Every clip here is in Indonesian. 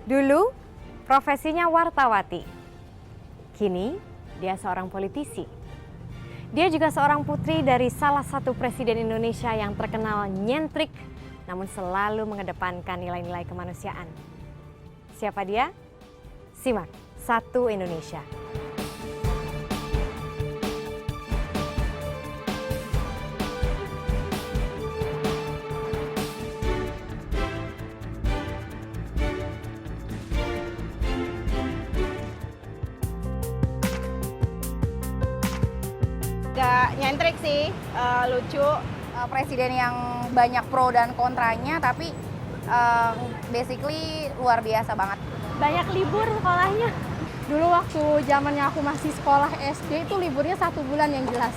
Dulu profesinya wartawati, kini dia seorang politisi. Dia juga seorang putri dari salah satu presiden Indonesia yang terkenal nyentrik, namun selalu mengedepankan nilai-nilai kemanusiaan. Siapa dia? Simak Satu Indonesia. Gak nyentrik sih, lucu. Presiden yang banyak pro dan kontranya, tapi basically luar biasa banget. Banyak libur sekolahnya. Dulu waktu zamannya aku masih sekolah SD itu liburnya 1 bulan yang jelas.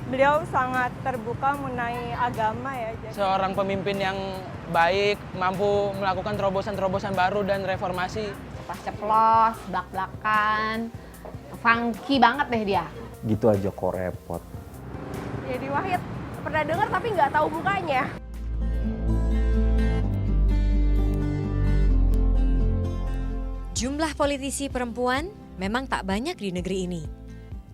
Beliau sangat terbuka mengenai agama ya. Seorang pemimpin yang baik, mampu melakukan terobosan-terobosan baru dan reformasi. Ceplos, blak-blakan, funky banget deh dia. Gitu aja kok repot. Yeni Wahid pernah dengar tapi nggak tahu mukanya. Jumlah politisi perempuan memang tak banyak di negeri ini.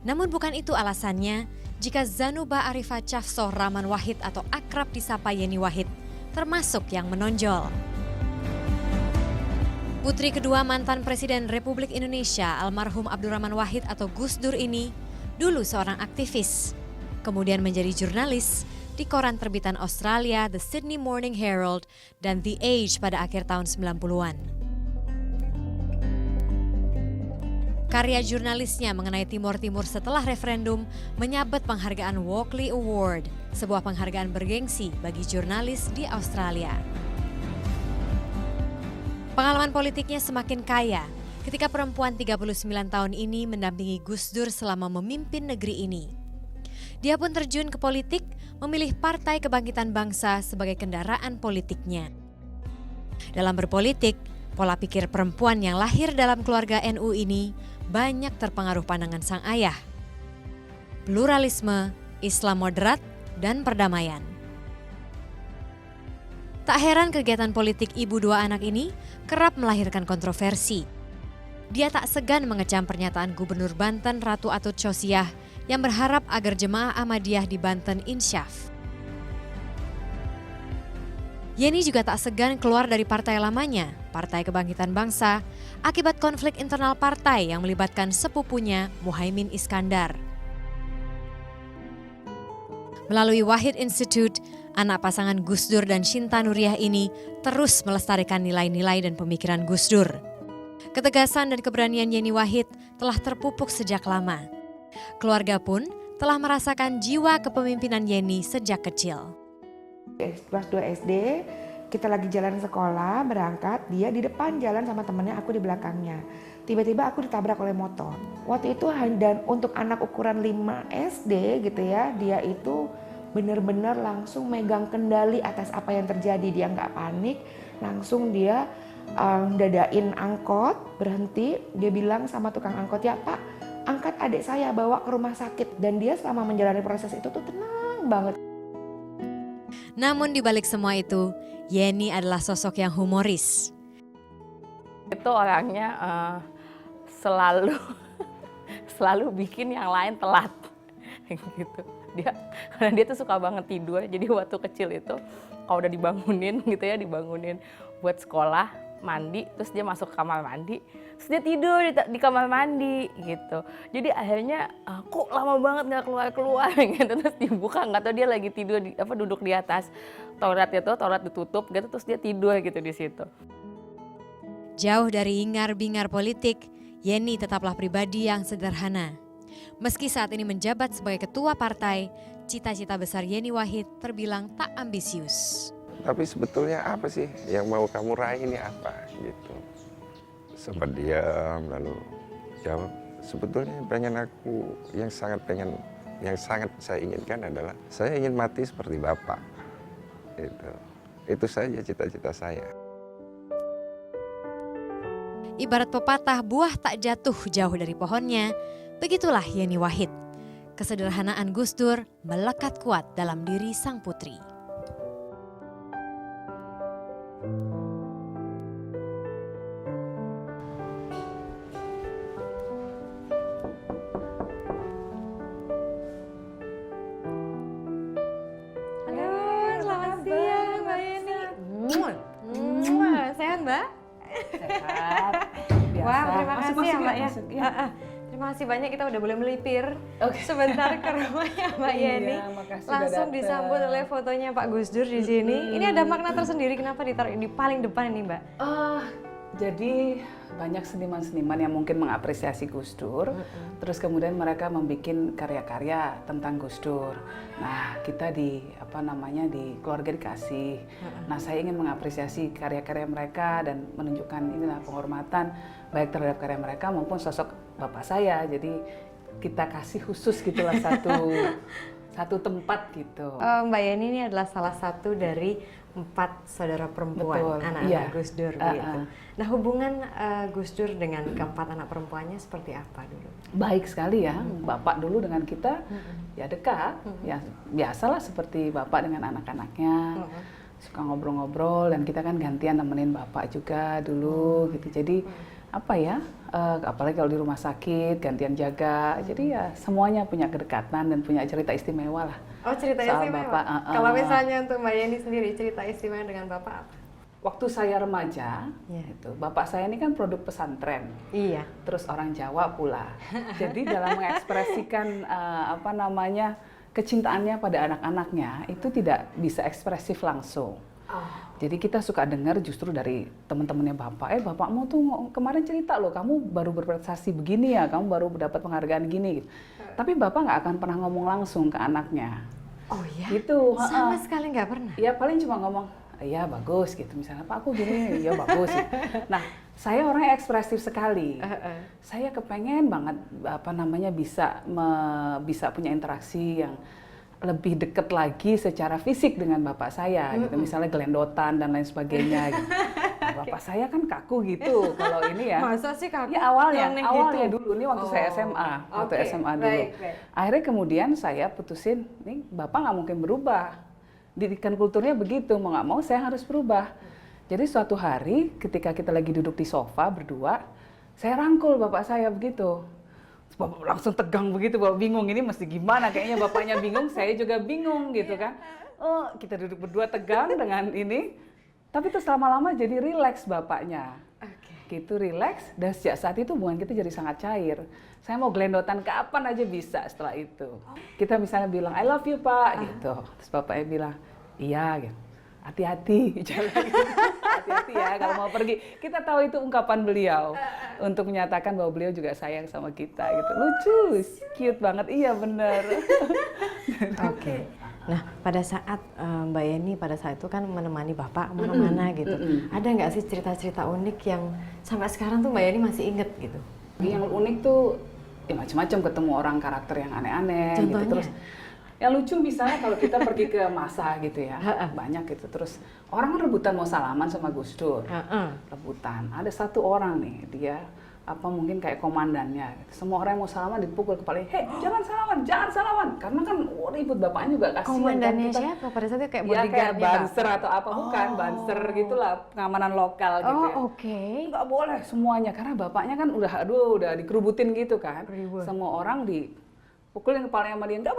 Namun bukan itu alasannya jika Zanuba Arifah Cafsoh Rahman Wahid atau akrab disapa Yeni Wahid termasuk yang menonjol. Putri kedua mantan Presiden Republik Indonesia almarhum Abdurrahman Wahid atau Gus Dur ini dulu seorang aktivis, kemudian menjadi jurnalis di koran terbitan Australia The Sydney Morning Herald dan The Age pada akhir tahun 90-an. Karya jurnalisnya mengenai Timor Timur setelah referendum menyabet penghargaan Walkley Award, sebuah penghargaan bergengsi bagi jurnalis di Australia. Pengalaman politiknya semakin kaya ketika perempuan 39 tahun ini mendampingi Gus Dur selama memimpin negeri ini. Dia pun terjun ke politik, memilih Partai Kebangkitan Bangsa sebagai kendaraan politiknya. Dalam berpolitik, pola pikir perempuan yang lahir dalam keluarga NU ini banyak terpengaruh pandangan sang ayah. Pluralisme, Islam moderat, dan perdamaian. Tak heran kegiatan politik ibu dua anak ini kerap melahirkan kontroversi. Dia tak segan mengecam pernyataan Gubernur Banten Ratu Atut Chosyah yang berharap agar jemaah Ahmadiyah di Banten insyaf. Yeni juga tak segan keluar dari partai lamanya, Partai Kebangkitan Bangsa, akibat konflik internal partai yang melibatkan sepupunya Muhaimin Iskandar. Melalui Wahid Institute, anak pasangan Gus Dur dan Shinta Nuriyah ini terus melestarikan nilai-nilai dan pemikiran Gus Dur. Ketegasan dan keberanian Yeni Wahid telah terpupuk sejak lama. Keluarga pun telah merasakan jiwa kepemimpinan Yeni sejak kecil. Kelas 2 SD, kita lagi jalan sekolah, berangkat, dia di depan jalan sama temennya, aku di belakangnya. Tiba-tiba aku ditabrak oleh motor. Waktu itu dan untuk anak ukuran 5 SD gitu ya, dia itu benar-benar langsung megang kendali atas apa yang terjadi. Dia nggak panik, langsung dia dadain angkot, berhenti, dia bilang sama tukang angkot, ya Pak, angkat adik saya bawa ke rumah sakit. Dan dia selama menjalani proses itu tuh tenang banget. Namun di balik semua itu, Yeni adalah sosok yang humoris. Itu orangnya selalu bikin yang lain telat gitu. Karena dia tuh suka banget tidur. Jadi waktu kecil itu kalau udah dibangunin gitu ya, dibangunin buat sekolah, mandi, terus dia masuk kamar mandi, terus dia tidur di kamar mandi gitu. Jadi akhirnya kok lama banget nggak keluar gitu, terus dibuka nggak tahu dia lagi tidur duduk di atas toilet itu, toilet ditutup gitu, terus dia tidur gitu di situ. Jauh dari hingar-bingar politik, Yeni tetaplah pribadi yang sederhana. Meski saat ini menjabat sebagai ketua partai, cita-cita besar Yeni Wahid terbilang tak ambisius. Tapi sebetulnya apa sih yang mau kamu raih ini apa gitu. Sempat diam lalu jawab, sebetulnya yang sangat saya inginkan adalah saya ingin mati seperti Bapak. Itu saja cita-cita saya. Ibarat pepatah buah tak jatuh jauh dari pohonnya, begitulah Yeni Wahid. Kesederhanaan Gus Dur melekat kuat dalam diri sang putri. Sehat. Biasa. Wah, terima kasih ya Mbak ya. Masuk, ya. Terima kasih banyak, kita udah boleh melipir Oke. sebentar ke rumahnya Mbak Yeni. Iya, makasih udah Langsung dateng. disambut oleh fotonya Pak Gus Dur di sini. Ini ada makna tersendiri kenapa ditaruh di paling depan ini Mbak? Jadi banyak seniman-seniman yang mungkin mengapresiasi Gus Dur, terus kemudian mereka membuat karya-karya tentang Gus Dur. Nah, kita di keluarga dikasih. Nah, saya ingin mengapresiasi karya-karya mereka dan menunjukkan inilah penghormatan baik terhadap karya mereka maupun sosok bapak saya. Jadi kita kasih khusus gitulah satu tempat gitu. Mbak Yeni ini adalah salah satu dari 4 saudara perempuan, Betul, anak-anak iya. Gus Dur begitu. Nah, hubungan Gus Dur dengan keempat anak perempuannya seperti apa dulu? Baik sekali ya, bapak dulu dengan kita ya dekat, ya biasalah seperti bapak dengan anak-anaknya, suka ngobrol-ngobrol dan kita kan gantian nemenin bapak juga dulu gitu. Jadi apa ya, apalagi kalau di rumah sakit gantian jaga, jadi ya semuanya punya kedekatan dan punya cerita istimewa lah. Oh, cerita soal istimewa. bapak. Kalau misalnya untuk Mbak Yeni sendiri cerita istimewa dengan bapak apa? Waktu saya remaja, itu bapak saya ini kan produk pesantren. Iya. Terus orang Jawa pula. Jadi dalam mengekspresikan kecintaannya pada anak-anaknya itu tidak bisa ekspresif langsung. Jadi kita suka dengar justru dari teman-temannya bapak, bapakmu tuh kemarin cerita loh, kamu baru berprestasi begini ya, kamu baru mendapat penghargaan gini. Gitu. Tapi bapak nggak akan pernah ngomong langsung ke anaknya. Oh ya? Gitu. Sama sekali nggak pernah? Ya paling cuma ngomong, iya bagus gitu, misalnya Pak aku gini, iya bagus. Gitu. Nah saya orangnya ekspresif sekali. Saya kepengen banget bisa punya interaksi yang lebih dekat lagi secara fisik dengan bapak saya gitu, misalnya gelendotan dan lain sebagainya gitu. Bapak saya kan kaku gitu kalau ini ya. Masa sih kaku? Ya awalnya gitu? dulu, ini waktu saya SMA, waktu SMA dulu. Baik. Akhirnya kemudian saya putusin, nih bapak nggak mungkin berubah. Didikan kulturnya begitu, mau nggak mau saya harus berubah. Jadi suatu hari ketika kita lagi duduk di sofa berdua, saya rangkul bapak saya begitu. Bapak langsung tegang begitu, bapak bingung ini mesti gimana, kayaknya bapaknya bingung, saya juga bingung gitu kan. Oh kita duduk berdua tegang dengan ini, tapi terus lama-lama jadi rileks bapaknya. Gitu rileks, dan sejak saat itu hubungan kita jadi sangat cair. Saya mau gelendotan kapan aja bisa setelah itu. Kita misalnya bilang, I love you Pak, gitu. Terus bapaknya bilang, iya gitu. Hati-hati, hati-hati ya kalau mau pergi. Kita tahu itu ungkapan beliau untuk menyatakan bahwa beliau juga sayang sama kita gitu. Lucu, cute banget, iya bener. Oke. Nah, pada saat Mbak Yeni pada saat itu kan menemani Bapak kemana-mana gitu. Ada nggak sih cerita-cerita unik yang sampai sekarang tuh Mbak Yeni masih inget gitu? Yang unik tuh ya macam-macam, ketemu orang karakter yang aneh-aneh gitu. Terus yang lucu misalnya kalau kita pergi ke masa gitu ya, banyak gitu. Terus orang kan rebutan mau salaman sama Gus Dur, rebutan. Ada satu orang nih, dia mungkin kayak komandannya. Semua orang yang mau salaman dipukul kepalanya, hei jangan salaman, karena kan ribut bapaknya juga kasihan. Komandannya kan, siapa pada saat itu kayak ya, bodyguardnya kayak banser atau apa, bukan banser gitulah, pengamanan lokal gitu ya. Oke. Nggak boleh semuanya, karena bapaknya kan udah dikerubutin gitu kan. Semua orang pukulin kepalanya sama dia, nggak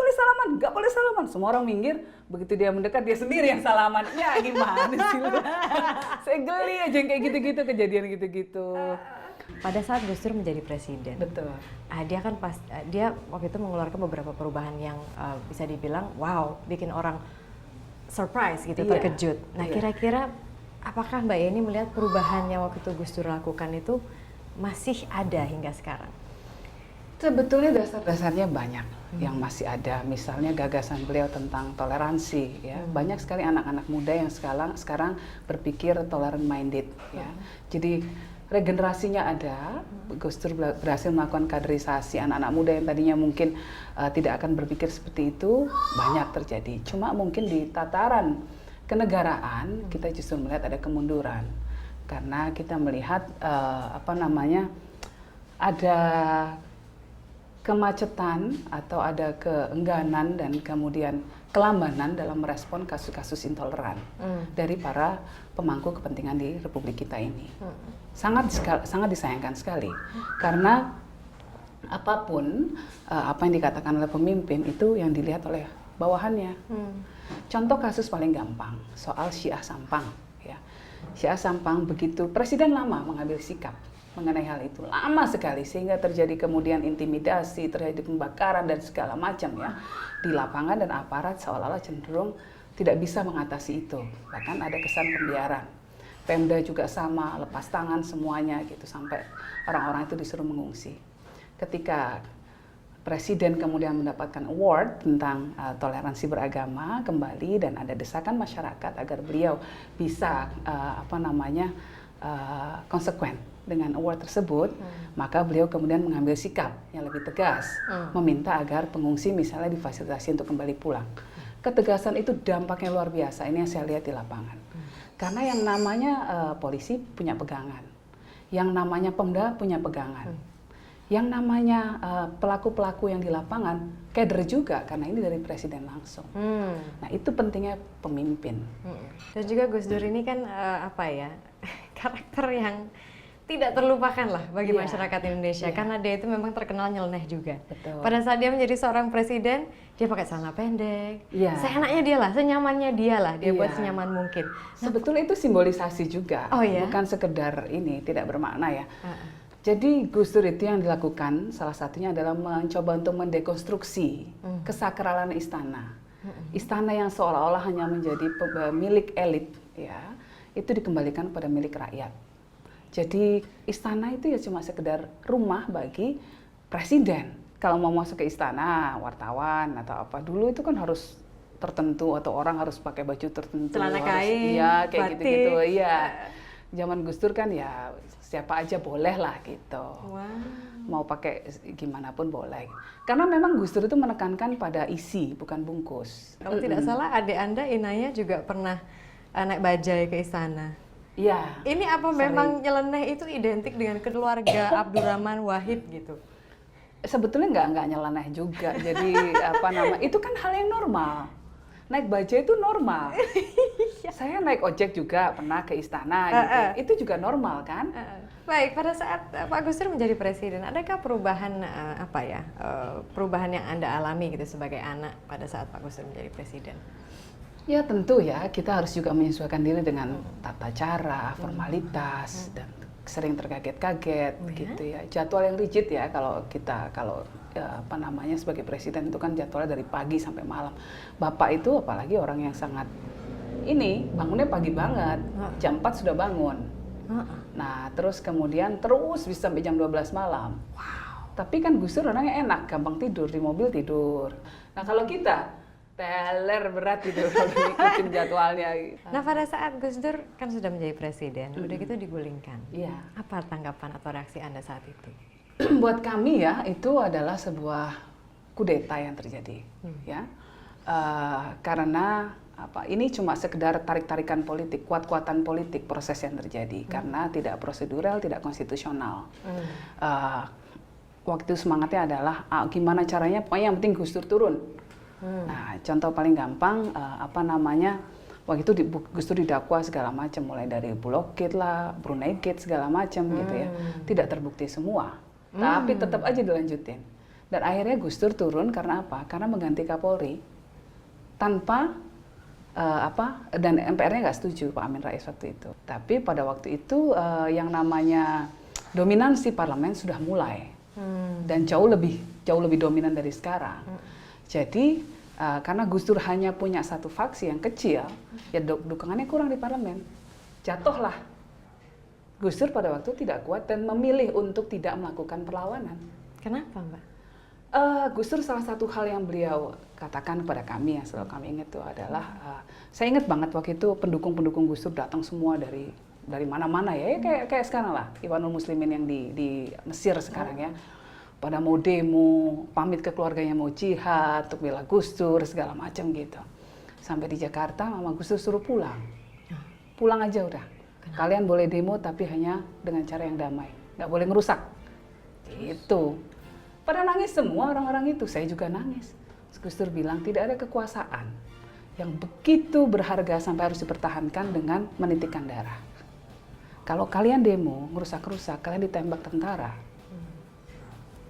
boleh salaman. Semua orang minggir, begitu dia mendekat dia sendiri yang salaman. Ya gimana sih lu? Saya geli aja yang kayak gitu-gitu, kejadian gitu-gitu. Pada saat Gus Dur menjadi presiden, betul. Dia waktu itu mengeluarkan beberapa perubahan yang bisa dibilang wow, bikin orang surprise gitu, terkejut. Nah kira-kira apakah Mbak Yeni melihat perubahan yang waktu itu Gus Dur lakukan itu masih ada hingga sekarang? Sebetulnya dasar-dasarnya banyak yang masih ada. Misalnya gagasan beliau tentang toleransi, ya. Banyak sekali anak-anak muda yang sekarang berpikir tolerant minded, ya. Jadi regenerasinya ada. Gus Dur berhasil melakukan kaderisasi anak-anak muda yang tadinya mungkin tidak akan berpikir seperti itu, banyak terjadi. Cuma mungkin di tataran kenegaraan kita justru melihat ada kemunduran, karena kita melihat ada kemacetan atau ada keengganan dan kemudian kelambanan dalam merespon kasus-kasus intoleran dari para pemangku kepentingan di Republik kita ini. Sangat disayangkan sekali, karena apapun apa yang dikatakan oleh pemimpin itu yang dilihat oleh bawahannya. Contoh kasus paling gampang soal Syiah Sampang. Ya. Syah Sampang begitu Presiden lama mengambil sikap mengenai hal itu, lama sekali, sehingga terjadi kemudian intimidasi, terjadi pembakaran dan segala macam ya di lapangan, dan aparat seolah-olah cenderung tidak bisa mengatasi itu, bahkan ada kesan pembiaran. Pemda juga sama, lepas tangan semuanya gitu, sampai orang-orang itu disuruh mengungsi. Ketika Presiden kemudian mendapatkan award tentang toleransi beragama kembali, dan ada desakan masyarakat agar beliau bisa konsekuen dengan award tersebut, maka beliau kemudian mengambil sikap yang lebih tegas, meminta agar pengungsi misalnya difasilitasi untuk kembali pulang. Ketegasan itu dampaknya luar biasa, ini yang saya lihat di lapangan. Karena yang namanya polisi punya pegangan, yang namanya Pemda punya pegangan, yang namanya pelaku-pelaku yang di lapangan kader juga, karena ini dari Presiden langsung. Nah itu pentingnya pemimpin. Dan juga Gus Dur ini kan karakter yang tidak terlupakan lah bagi masyarakat Indonesia, karena dia itu memang terkenal nyeleneh juga. Betul. Pada saat dia menjadi seorang presiden, dia pakai celana pendek, seenaknya dia lah, senyamannya dia lah, dia buat senyaman mungkin. Sebetulnya itu simbolisasi juga, bukan sekedar ini, tidak bermakna ya. Jadi Gus Dur itu yang dilakukan salah satunya adalah mencoba untuk mendekonstruksi kesakralan istana. Istana yang seolah-olah hanya menjadi milik elit, ya, itu dikembalikan pada milik rakyat. Jadi istana itu ya cuma sekedar rumah bagi presiden. Kalau mau masuk ke istana, wartawan atau apa dulu itu kan harus tertentu, atau orang harus pakai baju tertentu, celana kain, iya kayak batik. gitu-gitu, iya. Zaman Gus Dur kan ya siapa aja boleh lah gitu. Mau pakai gimana pun boleh. Karena memang Gus Dur itu menekankan pada isi, bukan bungkus. Kalau tidak salah adik Anda Inaya juga pernah naik bajai ke istana. Iya. Ini apa memang nyeleneh itu identik dengan keluarga Abdurrahman Wahid gitu? Sebetulnya nggak nyeleneh juga. Jadi itu kan hal yang normal. Naik bajai itu normal. Saya naik ojek juga pernah ke istana gitu. Itu juga normal kan? Baik, pada saat Pak Gus Dur menjadi presiden, adakah perubahan perubahan yang Anda alami gitu sebagai anak pada saat Pak Gus Dur menjadi presiden? Ya tentu ya, kita harus juga menyesuaikan diri dengan tata cara, formalitas, dan sering terkaget-kaget gitu ya. Jadwal yang rigid ya, kalau sebagai presiden itu kan jadwalnya dari pagi sampai malam. Bapak itu apalagi orang yang sangat bangunnya pagi banget, jam 4 sudah bangun. Nah, terus kemudian terus bisa sampai jam 12 malam. Tapi kan Gus Dur orangnya enak, gampang tidur, di mobil tidur. Nah, kalau kita teler berat gitu kalau ngikutin jadwalnya. Nah, pada saat Gus Dur kan sudah menjadi presiden, udah gitu digulingkan. Iya. Apa tanggapan atau reaksi Anda saat itu? Buat kami ya, itu adalah sebuah kudeta yang terjadi, ya. Karena ini cuma sekedar tarik-tarikan politik, kuat-kuatan politik proses yang terjadi, karena tidak prosedural, tidak konstitusional. Waktu semangatnya adalah gimana caranya, pokoknya yang penting Gus Dur turun. Nah, contoh paling gampang, waktu itu Gus Dur didakwa segala macam, mulai dari Bulog Gate lah, Brunei Gate segala macam gitu ya. Tidak terbukti semua, tapi tetap aja dilanjutin. Dan akhirnya Gus Dur turun karena apa? Karena mengganti Kapolri tanpa dan MPR-nya nggak setuju, Pak Amin Rais waktu itu. Tapi pada waktu itu yang namanya dominansi parlemen sudah mulai dan jauh lebih dominan dari sekarang. Jadi karena Gus Dur hanya punya satu faksi yang kecil, ya dukungannya kurang di parlemen. Jatuhlah. Gus Dur pada waktu tidak kuat dan memilih untuk tidak melakukan perlawanan. Kenapa, Mbak? Gus Dur salah satu hal yang beliau katakan kepada kami, yang selalu kami ingat itu adalah, saya ingat banget waktu itu pendukung-pendukung Gus Dur datang semua dari mana-mana ya, kayak sekarang lah, Ikhwanul Muslimin yang di Mesir sekarang ya. Pada mau demo, pamit ke keluarganya mau jihad, untuk bela Gus Dur, segala macam gitu. Sampai di Jakarta, Mama Gus Dur suruh pulang. Pulang aja udah. Kalian boleh demo tapi hanya dengan cara yang damai. Nggak boleh ngerusak. Gitu. Pada nangis semua orang-orang itu, saya juga nangis. Gus Dur bilang tidak ada kekuasaan yang begitu berharga sampai harus dipertahankan dengan menitikkan darah. Kalau kalian demo, ngerusak-rusak, kalian ditembak tentara.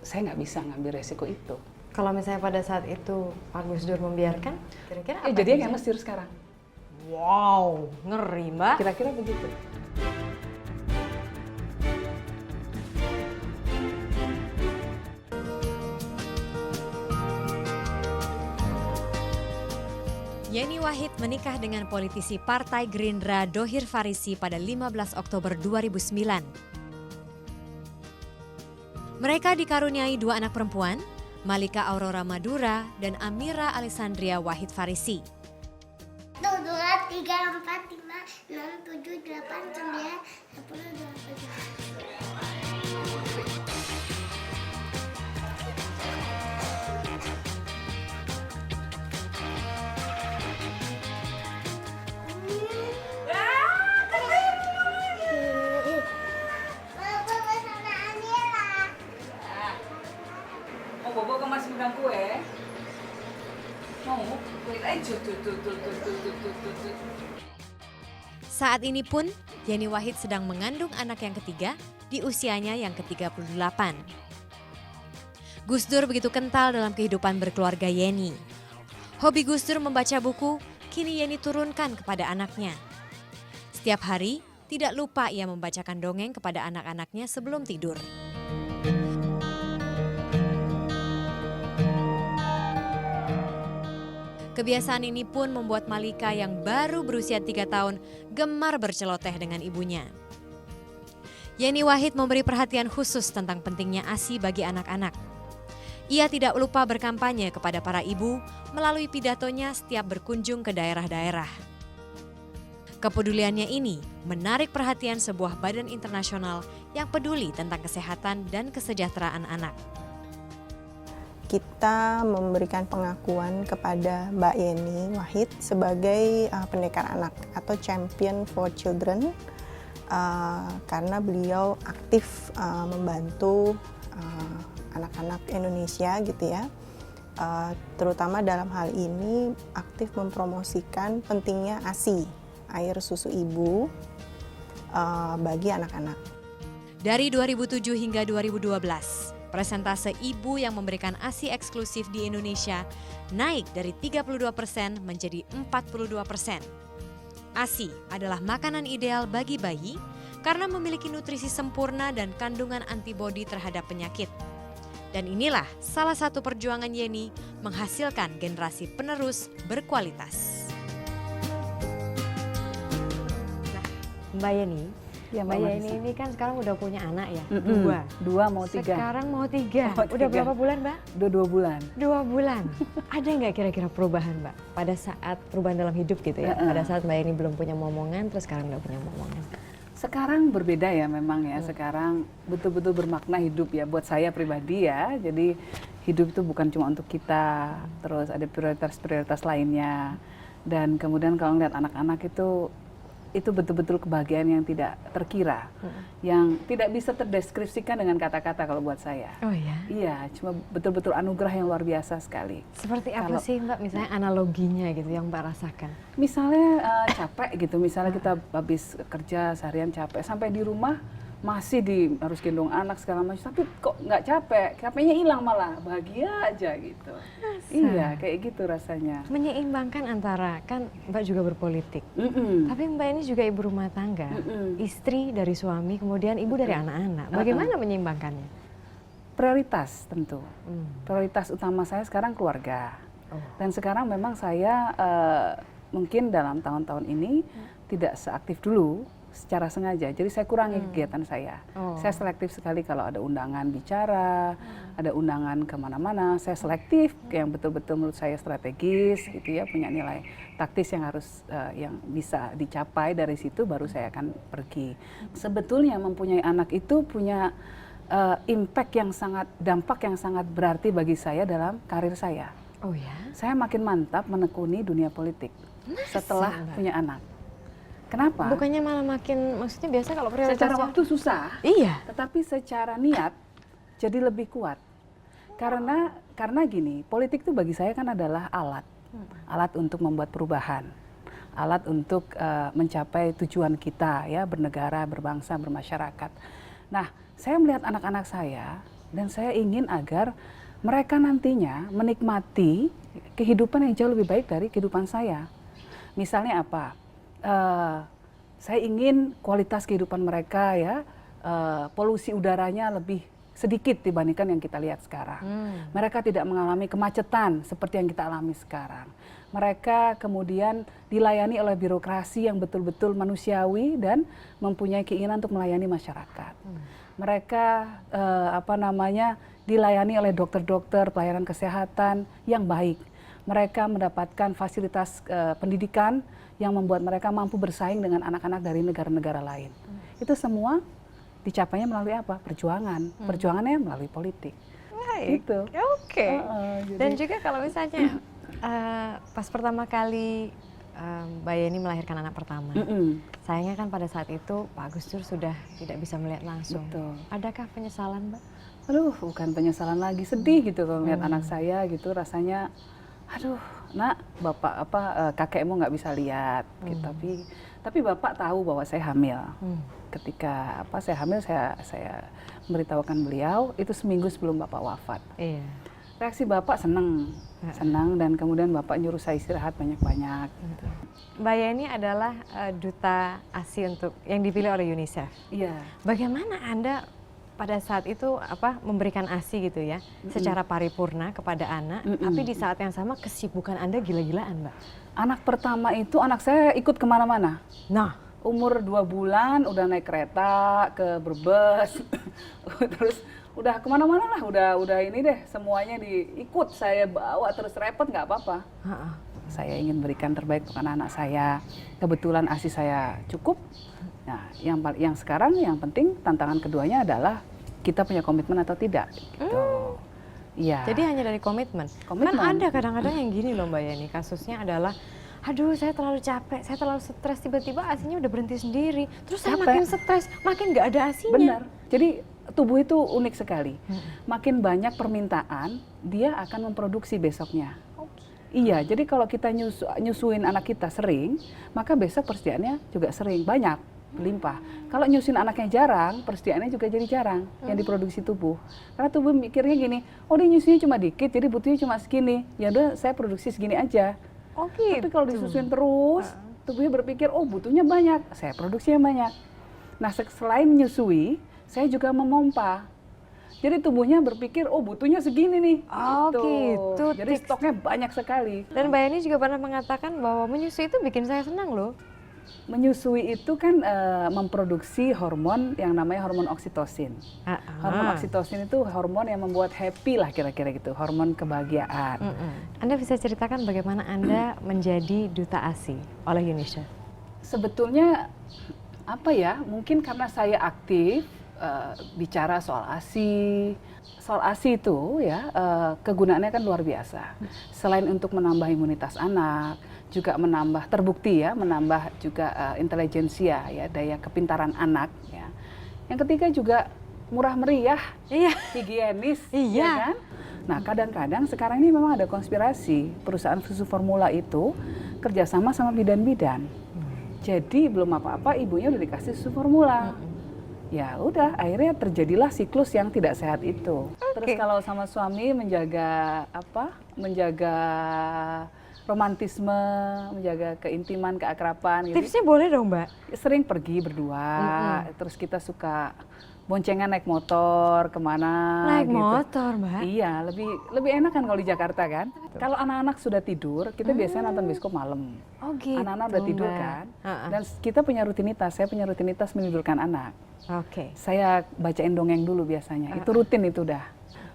Saya nggak bisa ngambil resiko itu. Kalau misalnya pada saat itu Pak Gus Dur membiarkan, kira-kira apa? Jadinya kayak Mesir sekarang. Wow, ngeri, Mbak. Kira-kira begitu. Yeni Wahid menikah dengan politisi Partai Gerindra Dhohir Farisi pada 15 Oktober 2009. Mereka dikaruniai 2 anak perempuan, Malika Aurora Madura dan Amira Alessandria Wahid Farisi. 1, 2, 3, 4, 5, 6, 7, 8, 9, 10, 12. Bobo kemas udang kue. Mau kulit aja tuh. Saat ini pun Yeni Wahid sedang mengandung anak yang ketiga di usianya yang ke-38. Gus Dur begitu kental dalam kehidupan berkeluarga Yeni. Hobi Gus Dur membaca buku kini Yeni turunkan kepada anaknya. Setiap hari tidak lupa ia membacakan dongeng kepada anak-anaknya sebelum tidur. Kebiasaan ini pun membuat Malika yang baru berusia 3 tahun gemar berceloteh dengan ibunya. Yeni Wahid memberi perhatian khusus tentang pentingnya ASI bagi anak-anak. Ia tidak lupa berkampanye kepada para ibu melalui pidatonya setiap berkunjung ke daerah-daerah. Kepeduliannya ini menarik perhatian sebuah badan internasional yang peduli tentang kesehatan dan kesejahteraan anak. Kita memberikan pengakuan kepada Mbak Yeni Wahid sebagai pendekar anak atau Champion for Children karena beliau aktif membantu anak-anak Indonesia gitu ya, terutama dalam hal ini aktif mempromosikan pentingnya ASI, air susu ibu bagi anak-anak. Dari 2007 hingga 2012, persentase ibu yang memberikan ASI eksklusif di Indonesia naik dari 32% menjadi 42%. ASI adalah makanan ideal bagi bayi karena memiliki nutrisi sempurna dan kandungan antibodi terhadap penyakit. Dan inilah salah satu perjuangan Yeni menghasilkan generasi penerus berkualitas. Nah, Mbak Yeni, Ya, Mbak Yeni ini kan sekarang udah punya anak ya, 2 mau 3. Sekarang mau 3. Mau Udah 3. berapa bulan, Mbak? Udah 2 bulan. 2 bulan. Ada nggak kira-kira perubahan, Mbak? Pada saat perubahan dalam hidup gitu ya? Pada saat Mbak Yeni belum punya momongan, terus sekarang udah punya momongan. Sekarang berbeda ya memang ya, sekarang betul-betul bermakna hidup ya buat saya pribadi ya. Jadi hidup itu bukan cuma untuk kita, terus ada prioritas-prioritas lainnya. Dan kemudian kalau ngeliat anak-anak itu betul-betul kebahagiaan yang tidak terkira, yang tidak bisa terdeskripsikan dengan kata-kata kalau buat saya. Oh ya? Iya, cuma betul-betul anugerah yang luar biasa sekali. Seperti apa sih Mbak, misalnya analoginya gitu yang Mbak rasakan? Misalnya capek gitu, misalnya kita habis kerja seharian capek, sampai di rumah masih harus gendong anak segala macam, tapi kok nggak capek, capeknya hilang malah, bahagia aja gitu. Iya, kayak gitu rasanya. Menyeimbangkan antara, kan Mbak juga berpolitik, tapi Mbak ini juga ibu rumah tangga, istri dari suami, kemudian ibu dari anak-anak. Bagaimana menyeimbangkannya? Prioritas tentu. Prioritas utama saya sekarang keluarga. Dan sekarang memang saya mungkin dalam tahun-tahun ini tidak seaktif dulu, secara sengaja. Jadi saya kurangi kegiatan saya. Saya selektif sekali kalau ada undangan bicara, ada undangan kemana-mana. Saya selektif yang betul-betul menurut saya strategis, gitu ya, punya nilai taktis yang harus yang bisa dicapai. Dari situ baru saya akan pergi. Sebetulnya mempunyai anak itu punya dampak yang sangat berarti bagi saya dalam karir saya. Oh ya? Saya makin mantap menekuni dunia politik setelah punya anak. Kenapa? Bukannya malah makin, maksudnya biasa kalau prioritasnya... Secara waktu susah, iya. Tetapi secara niat jadi lebih kuat. Karena gini, politik itu bagi saya kan adalah alat. Alat untuk membuat perubahan. Alat untuk mencapai tujuan kita, ya, bernegara, berbangsa, bermasyarakat. Nah, saya melihat anak-anak saya, dan saya ingin agar mereka nantinya menikmati kehidupan yang jauh lebih baik dari kehidupan saya. Misalnya apa? Saya ingin kualitas kehidupan mereka ya, polusi udaranya lebih sedikit dibandingkan yang kita lihat sekarang. Mereka tidak mengalami kemacetan seperti yang kita alami sekarang. Mereka kemudian dilayani oleh birokrasi yang betul-betul manusiawi dan mempunyai keinginan untuk melayani masyarakat. Mereka dilayani oleh dokter-dokter pelayanan kesehatan yang baik. Mereka mendapatkan fasilitas pendidikan yang membuat mereka mampu bersaing dengan anak-anak dari negara-negara lain. Itu semua dicapainya melalui apa? Perjuangan. Perjuangannya melalui politik. Baik, gitu. Oke. Dan juga kalau misalnya pas pertama kali Mbak Yeni melahirkan anak pertama, sayangnya kan pada saat itu Pak Gus Dur sudah tidak bisa melihat langsung. Betul. Adakah penyesalan, Mbak? Aduh, bukan penyesalan lagi, sedih gitu kalau melihat anak saya gitu, rasanya, aduh, nak, bapak kakekmu nggak bisa lihat, gitu. Tapi bapak tahu bahwa saya hamil. Ketika saya hamil, saya memberitahukan beliau itu seminggu sebelum bapak wafat. Iya. Reaksi bapak senang dan kemudian bapak nyuruh saya istirahat banyak-banyak. Gitu. Mbak Yeni adalah duta ASI yang dipilih oleh UNICEF. Iya. Bagaimana Anda pada saat itu memberikan ASI gitu ya, secara paripurna kepada anak, tapi di saat yang sama kesibukan Anda gila-gilaan, Mbak? Anak pertama itu anak saya ikut kemana-mana. Nah, umur 2 bulan udah naik kereta ke Brebes, terus udah kemana-mana lah, udah ini deh, semuanya diikut saya bawa, terus repot nggak apa-apa. Saya ingin berikan terbaik untuk anak-anak saya. Kebetulan ASI saya cukup. Nah, yang sekarang yang penting tantangan keduanya adalah kita punya komitmen atau tidak. Gitu. Iya. Jadi hanya dari komitmen. Kan ada kadang-kadang yang gini loh Mbak Yeni, kasusnya adalah aduh saya terlalu capek, saya terlalu stres, tiba-tiba ASInya udah berhenti sendiri. Terus saya makin stres, makin nggak ada ASInya. Benar. Jadi tubuh itu unik sekali. Makin banyak permintaan, dia akan memproduksi besoknya. Iya, jadi kalau kita nyusuin anak kita sering, maka besok persediaannya juga sering, banyak, berlimpah. Kalau nyusuin anaknya jarang, persediaannya juga jadi jarang yang diproduksi tubuh. Karena tubuh mikirnya gini, oh dia nyusuinnya cuma dikit, jadi butuhnya cuma segini. Ya udah saya produksi segini aja. Gitu. Tapi kalau disusuin terus, tubuhnya berpikir, oh butuhnya banyak, saya produksinya banyak. Nah selain menyusui, saya juga memompa. Jadi tubuhnya berpikir, oh butuhnya segini nih. Oh gitu. Jadi stoknya banyak sekali. Dan Mbak Yeni juga pernah mengatakan bahwa menyusui itu bikin saya senang loh. Menyusui itu kan memproduksi hormon yang namanya hormon oksitosin. Hormon oksitosin itu hormon yang membuat happy lah kira-kira gitu, hormon kebahagiaan. Anda bisa ceritakan bagaimana Anda menjadi duta ASI oleh UNICEF? Sebetulnya apa ya, mungkin karena saya aktif bicara soal ASI. Soal ASI itu ya kegunaannya kan luar biasa. Selain untuk menambah imunitas anak, juga menambah, terbukti ya, menambah juga intelijensia ya, daya kepintaran anak ya. Yang ketiga juga murah meriah, higienis, ya kan? Nah kadang-kadang sekarang ini memang ada konspirasi perusahaan susu formula itu kerjasama sama bidan-bidan. Jadi belum apa-apa ibunya udah dikasih susu formula. Ya udah, akhirnya terjadilah siklus yang tidak sehat itu. Terus kalau sama suami menjaga romantisme, menjaga keintiman, keakraban. Tipsnya boleh dong Mbak? Sering pergi berdua, terus kita suka boncengan naik motor kemana. Naik gitu. motor Mbak? Iya, lebih enak kan kalau di Jakarta kan. Kalau anak-anak sudah tidur, kita biasanya nonton bioskop malam. Oh gitu. Anak-anak udah tidur kan. Dan kita punya rutinitas, saya punya rutinitas menidurkan anak. Saya bacain dongeng dulu biasanya, itu rutin itu udah.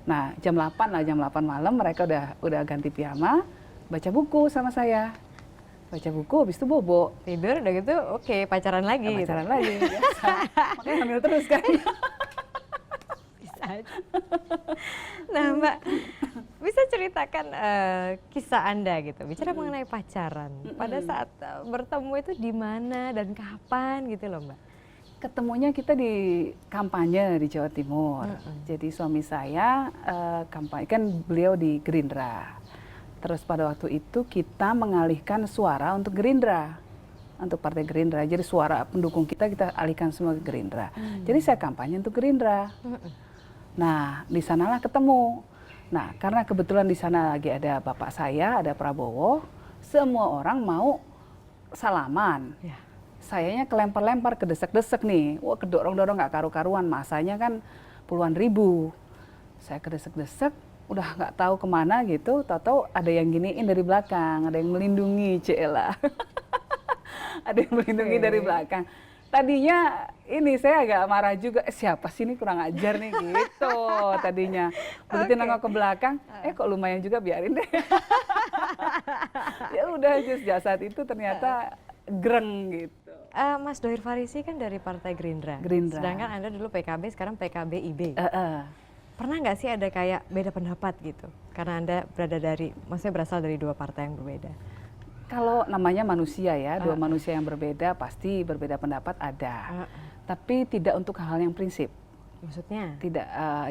Nah jam 8 malam mereka udah ganti piyama, baca buku sama saya. Baca buku, habis itu bobo. Tidur udah gitu, pacaran lagi. Pacaran lagi, biasa. Makanya hamil terus kan. Bisa aja. Nah Mbak, bisa ceritakan kisah Anda gitu, bicara mengenai pacaran. Pada saat bertemu itu di mana dan kapan gitu loh Mbak? Ketemunya kita di kampanye di Jawa Timur. Jadi suami saya kampanye, kan beliau di Gerindra. Terus pada waktu itu kita mengalihkan suara untuk Gerindra, untuk Partai Gerindra. Jadi suara pendukung kita alihkan semua ke Gerindra. Jadi saya kampanye untuk Gerindra. Nah, di sanalah ketemu. Nah, karena kebetulan di sana lagi ada bapak saya, ada Prabowo, semua orang mau salaman. Sayanya kelempar-lempar, kedesek-desek nih. Wah, kedorong-dorong nggak karu-karuan. Masanya kan puluhan ribu. Saya kedesek-desek, udah nggak tahu kemana gitu, tahu-tahu ada yang giniin dari belakang, ada yang melindungi, Cela. Ada yang melindungi dari belakang. Tadinya ini saya agak marah juga, siapa sih ini kurang ajar nih gitu tadinya. Begitu nengok ke belakang, kok lumayan juga, biarin deh. Ya udah, sejak saat itu ternyata greng gitu. Mas Dohir Farisi kan dari Partai Gerindra. Sedangkan Anda dulu PKB, sekarang PKB IB. Pernah nggak sih ada kayak beda pendapat gitu? Karena Anda maksudnya berasal dari dua partai yang berbeda. Kalau namanya manusia ya, dua manusia yang berbeda pasti berbeda pendapat ada. Tapi tidak untuk hal yang prinsip. Maksudnya? Tidak,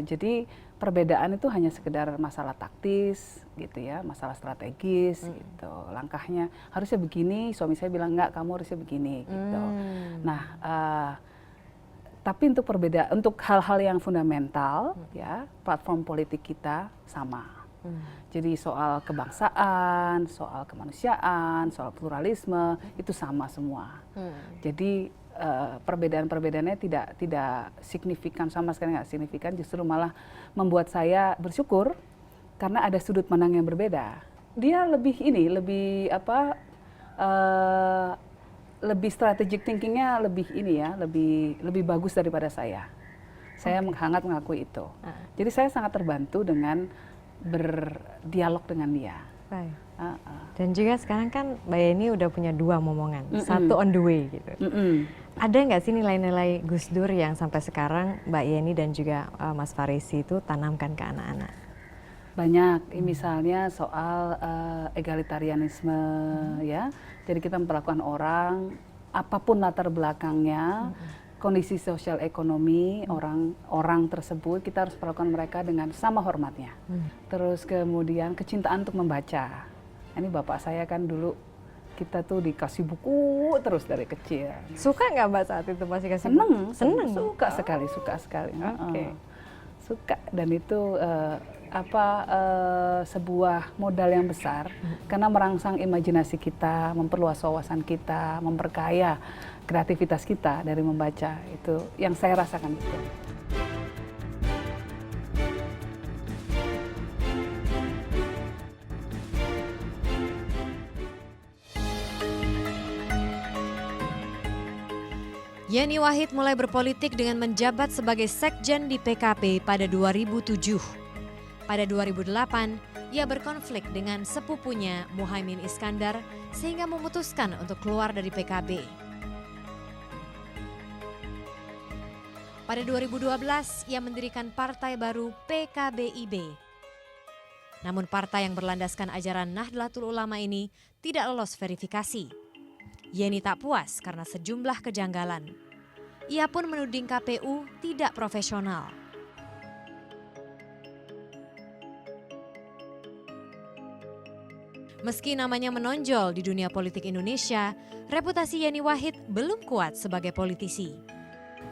jadi perbedaan itu hanya sekedar masalah taktis gitu ya, masalah strategis gitu. Langkahnya harusnya begini, suami saya bilang enggak, kamu harusnya begini gitu. Nah, tapi untuk perbedaan, untuk hal-hal yang fundamental ya, platform politik kita sama. Jadi soal kebangsaan, soal kemanusiaan, soal pluralisme itu sama semua. Jadi perbedaan-perbedaannya tidak signifikan, sama sekali nggak signifikan, justru malah membuat saya bersyukur karena ada sudut pandang yang berbeda. Dia lebih strategic thinkingnya lebih bagus daripada saya. Saya sangat mengakui itu. Jadi saya sangat terbantu dengan berdialog dengan dia. Baik. Dan juga sekarang kan Mbak Yeni udah punya dua momongan, satu on the way gitu. Ada nggak sih nilai-nilai Gus Dur yang sampai sekarang Mbak Yeni dan juga Mas Farisi itu tanamkan ke anak-anak? Banyak, misalnya soal egalitarianisme ya. Jadi kita memperlakukan orang apapun latar belakangnya, kondisi sosial ekonomi orang tersebut, kita harus perlakukan mereka dengan sama hormatnya. Terus kemudian kecintaan untuk membaca. Ini bapak saya kan dulu kita tuh dikasih buku terus dari kecil. Suka nggak Mbak saat itu masih kasih buku? Seneng. Suka sekali. Suka, dan itu sebuah modal yang besar karena merangsang imajinasi kita, memperluas wawasan kita, memperkaya kreativitas kita dari membaca. Itu yang saya rasakan betul. Yeni Wahid mulai berpolitik dengan menjabat sebagai sekjen di PKP pada 2007. Pada 2008, ia berkonflik dengan sepupunya Muhaimin Iskandar sehingga memutuskan untuk keluar dari PKB. Pada 2012, ia mendirikan partai baru PKBIB. Namun partai yang berlandaskan ajaran Nahdlatul Ulama ini tidak lolos verifikasi. Yeni tak puas karena sejumlah kejanggalan. Ia pun menuding KPU tidak profesional. Meski namanya menonjol di dunia politik Indonesia, reputasi Yeni Wahid belum kuat sebagai politisi.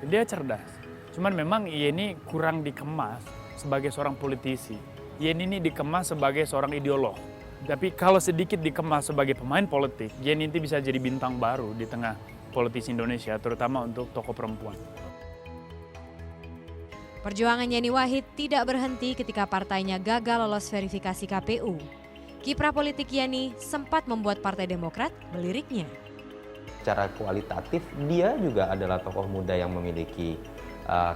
Dia cerdas, cuman memang Yeni kurang dikemas sebagai seorang politisi. Yeni ini dikemas sebagai seorang ideolog. Tapi kalau sedikit dikemas sebagai pemain politik, Yeni itu bisa jadi bintang baru di tengah politisi Indonesia, terutama untuk tokoh perempuan. Perjuangan Yeni Wahid tidak berhenti ketika partainya gagal lolos verifikasi KPU. Kiprah politik Yeni sempat membuat Partai Demokrat meliriknya. Secara kualitatif, dia juga adalah tokoh muda yang memiliki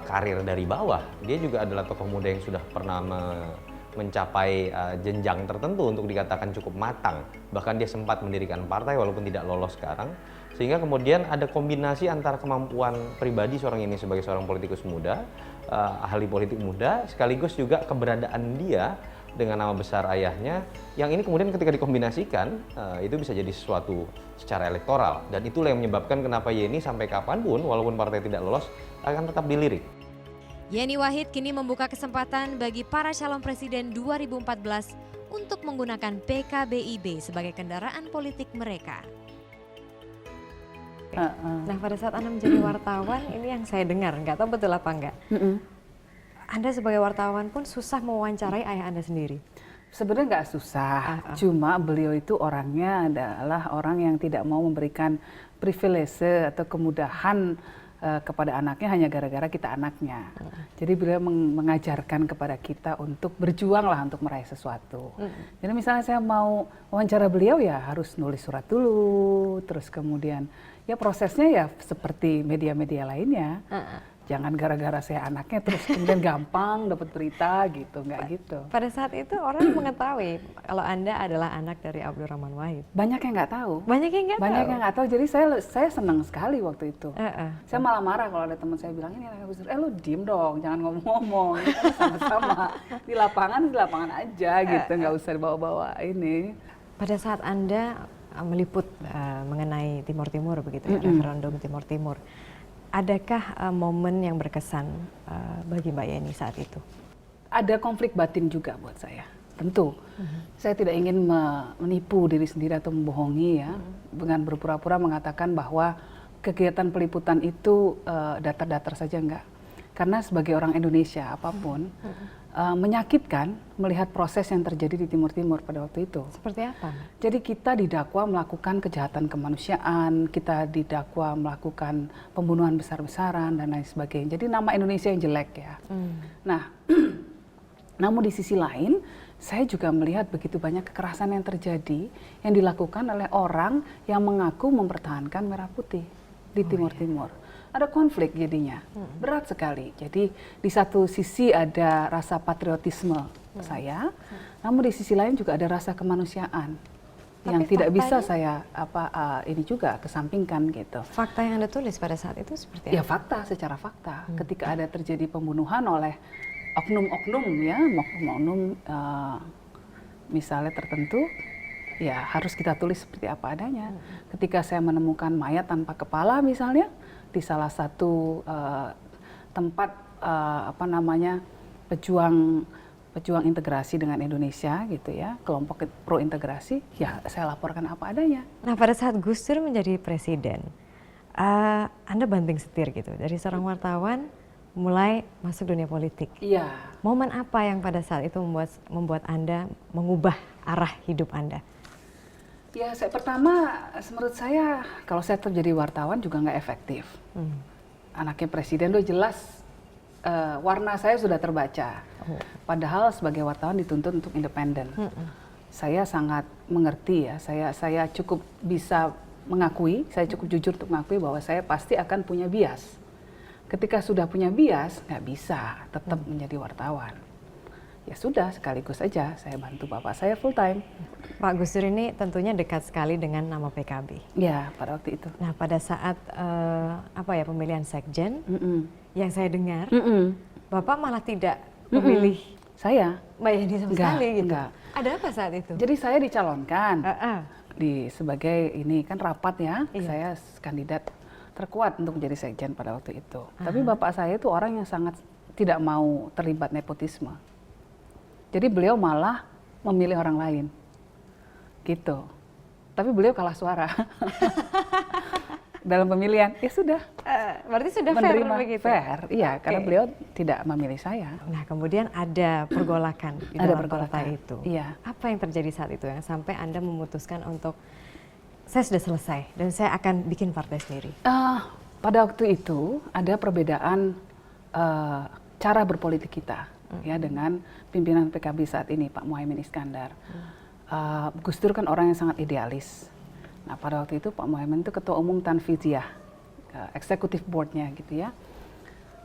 karir dari bawah. Dia juga adalah tokoh muda yang sudah pernah mencapai jenjang tertentu untuk dikatakan cukup matang. Bahkan dia sempat mendirikan partai walaupun tidak lolos sekarang. Sehingga kemudian ada kombinasi antara kemampuan pribadi seorang ini sebagai seorang politikus muda, ahli politik muda, sekaligus juga keberadaan dia dengan nama besar ayahnya, yang ini kemudian ketika dikombinasikan, itu bisa jadi sesuatu secara elektoral. Dan itulah yang menyebabkan kenapa Yeni sampai kapanpun, walaupun partai tidak lolos, akan tetap dilirik. Yeni Wahid kini membuka kesempatan bagi para calon presiden 2014 untuk menggunakan PKBIB sebagai kendaraan politik mereka. Nah, pada saat Anda menjadi wartawan, ini yang saya dengar, nggak tahu betul apa enggak. Anda sebagai wartawan pun susah mewawancarai ayah Anda sendiri. Sebenarnya nggak susah, cuma beliau itu orangnya adalah orang yang tidak mau memberikan privilege atau kemudahan kepada anaknya hanya gara-gara kita anaknya. Jadi beliau mengajarkan kepada kita untuk berjuang lah untuk meraih sesuatu. Jadi misalnya saya mau wawancara beliau ya harus nulis surat dulu, terus kemudian ya prosesnya ya seperti media-media lainnya. Jangan gara-gara saya anaknya terus kemudian gampang dapat berita gitu, nggak gitu. Pada saat itu orang mengetahui kalau Anda adalah anak dari Abdurrahman Wahid. Banyak yang nggak tahu. Banyak yang nggak tahu. Banyak yang nggak tahu. Jadi saya senang sekali waktu itu. Saya malah marah kalau ada teman saya bilang ini anaknya Gus Dur. Lu diem dong, jangan ngomong-ngomong. Kita sama-sama di lapangan aja gitu, nggak usah dibawa-bawa ini. Pada saat Anda meliput mengenai Timur Timur begitu ya, referendum Timur Timur. Adakah momen yang berkesan bagi Mbak Yeni saat itu? Ada konflik batin juga buat saya, tentu. Saya tidak ingin menipu diri sendiri atau membohongi ya, dengan berpura-pura mengatakan bahwa kegiatan peliputan itu datar-datar saja enggak. Karena sebagai orang Indonesia apapun, menyakitkan melihat proses yang terjadi di Timur Timur pada waktu itu. Seperti apa? Jadi kita didakwa melakukan kejahatan kemanusiaan, kita didakwa melakukan pembunuhan besar-besaran dan lain sebagainya. Jadi nama Indonesia yang jelek ya. Nah, namun di sisi lain, saya juga melihat begitu banyak kekerasan yang terjadi yang dilakukan oleh orang yang mengaku mempertahankan merah putih di Timur Timur. Ada konflik jadinya, berat sekali. Jadi di satu sisi ada rasa patriotisme saya, namun di sisi lain juga ada rasa kemanusiaan yang tidak bisa saya ini juga kesampingkan gitu. Fakta yang Anda tulis pada saat itu seperti apa? Ya fakta, secara fakta. Ketika ada terjadi pembunuhan oleh oknum-oknum ya, oknum misalnya tertentu, ya harus kita tulis seperti apa adanya. Ketika saya menemukan mayat tanpa kepala misalnya di salah satu tempat pejuang integrasi dengan Indonesia gitu ya, kelompok pro integrasi, ya saya laporkan apa adanya. Nah pada saat Gus Dur menjadi presiden, Anda banting setir gitu dari seorang wartawan mulai masuk dunia politik. Iya. Momen apa yang pada saat itu membuat Anda mengubah arah hidup Anda? Ya, pertama menurut saya kalau saya terjadi wartawan juga nggak efektif. Anaknya presiden udah jelas warna saya sudah terbaca. Padahal sebagai wartawan dituntut untuk independen. Saya sangat mengerti ya, saya cukup bisa mengakui, saya cukup jujur untuk mengakui bahwa saya pasti akan punya bias. Ketika sudah punya bias, nggak bisa tetap menjadi wartawan. Ya sudah, sekaligus saja saya bantu bapak saya full time. Pak Gus Dur ini tentunya dekat sekali dengan nama PKB. Ya, pada waktu itu. Nah, pada saat pemilihan sekjen, yang saya dengar, Bapak malah tidak memilih saya, Mbak Yeni sama sekali gitu. Enggak. Ada apa saat itu? Jadi saya dicalonkan sebagai ini kan rapat ya, saya kandidat terkuat untuk menjadi sekjen pada waktu itu. Tapi bapak saya itu orang yang sangat tidak mau terlibat nepotisme. Jadi beliau malah memilih orang lain, gitu. Tapi beliau kalah suara dalam pemilihan. Ya sudah. Berarti sudah menerima fair begitu? Fair, iya. Karena beliau tidak memilih saya. Nah kemudian ada pergolakan di dalam partai itu. Iya. Apa yang terjadi saat itu yang sampai Anda memutuskan untuk saya sudah selesai dan saya akan bikin partai sendiri? Pada waktu itu ada perbedaan cara berpolitik kita. Ya dengan pimpinan PKB saat ini Pak Muhaimin Iskandar. Gus Dur kan orang yang sangat idealis. Nah pada waktu itu Pak Muhaimin itu ketua umum Tanfiziah, eksekutif boardnya gitu ya.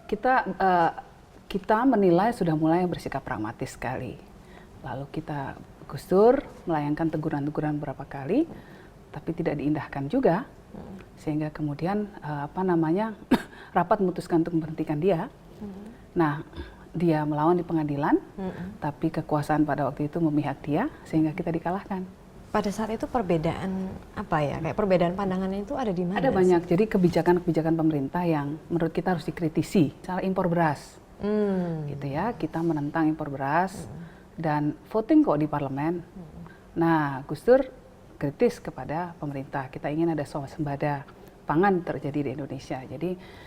Kita menilai sudah mulai bersikap pragmatis sekali. Lalu Gus Dur melayangkan teguran-teguran beberapa kali, tapi tidak diindahkan juga, sehingga kemudian rapat memutuskan untuk memberhentikan dia. Nah dia melawan di pengadilan, tapi kekuasaan pada waktu itu memihak dia, sehingga kita dikalahkan. Pada saat itu perbedaan apa ya? Kayak perbedaan pandangannya itu ada di mana? Ada banyak. Jadi kebijakan-kebijakan pemerintah yang menurut kita harus dikritisi. Misalnya impor beras, gitu ya. Kita menentang impor beras dan voting kok di parlemen. Nah, Gus Dur kritis kepada pemerintah. Kita ingin ada swasembada pangan terjadi di Indonesia. Jadi